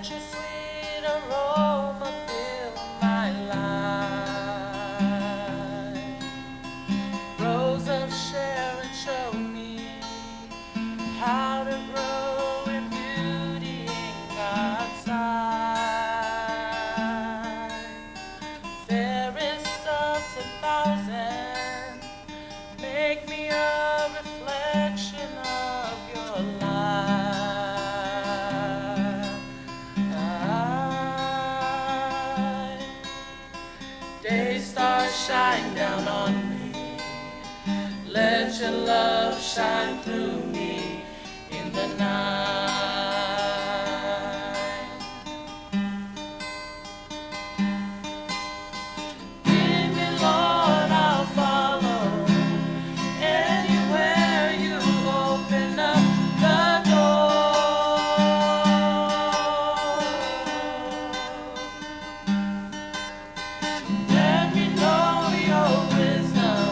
Let your sweet aroma fill my life. Rose of Sharon, show me how to grow in beauty in God's sight. Fairest of 10,000, make me a reflection of your light. Day stars shine down on me. Let your love shine through me in the night. Lead me, Lord, I'll follow. Anywhere you open up the door. Let me know your wisdom.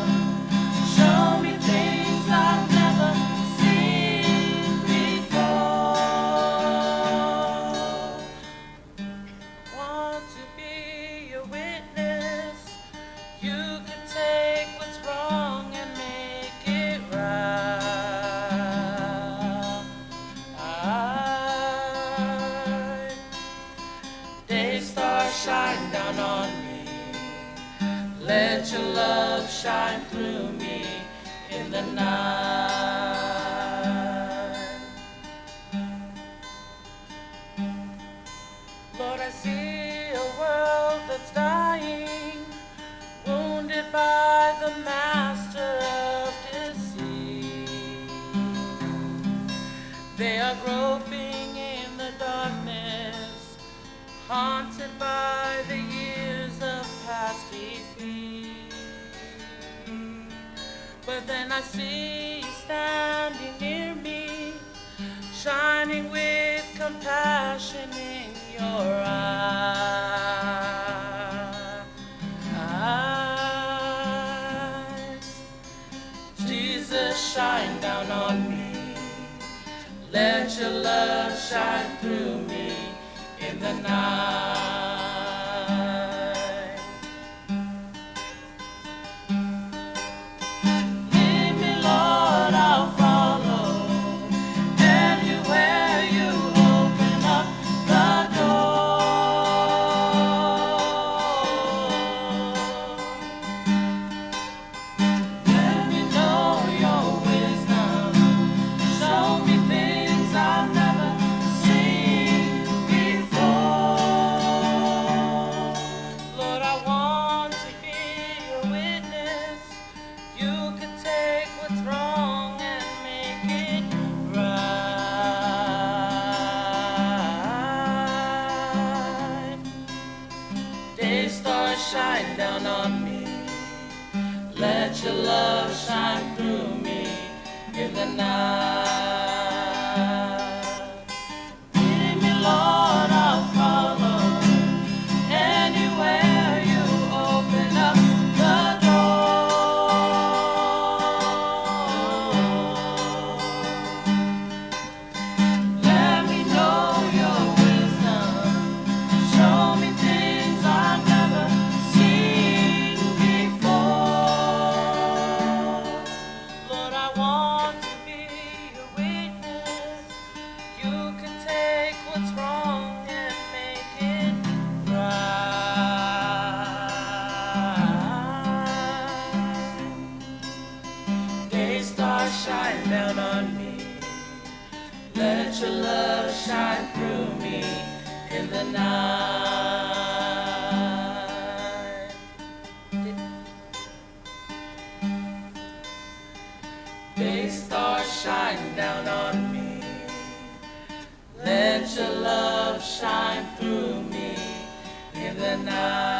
Show me things I've never seen before. Want to be your witness. You can take what's wrong and make it right. Day stars shine down on me. Let your love shine through me in the night. Lord, I see a world that's dying, wounded by the master of deceit. They are groping in the darkness, haunted by the years of past defeat. But then I see you standing near me, shining with compassion in your eyes. Jesus, shine down on me. Let your love shine through me in the night. Lead me, Lord, I'll follow. Anywhere you open up the door. Let me know your wisdom. Show me things I've never seen before. Lord, I want to be your witness. You can take what's wrong and make it right. Day stars shine down on me. Let your love shine through me in the night. Lead me, Lord, I'll follow. Anywhere you open up the door. Let me know your wisdom. Show me things I've never seen before. Lord, I want to be your witness. You can take what's wrong and make it right. Day stars shine down on me. Let your love shine through me in the night. Day stars shine down on me. Let your love shine through me in the night.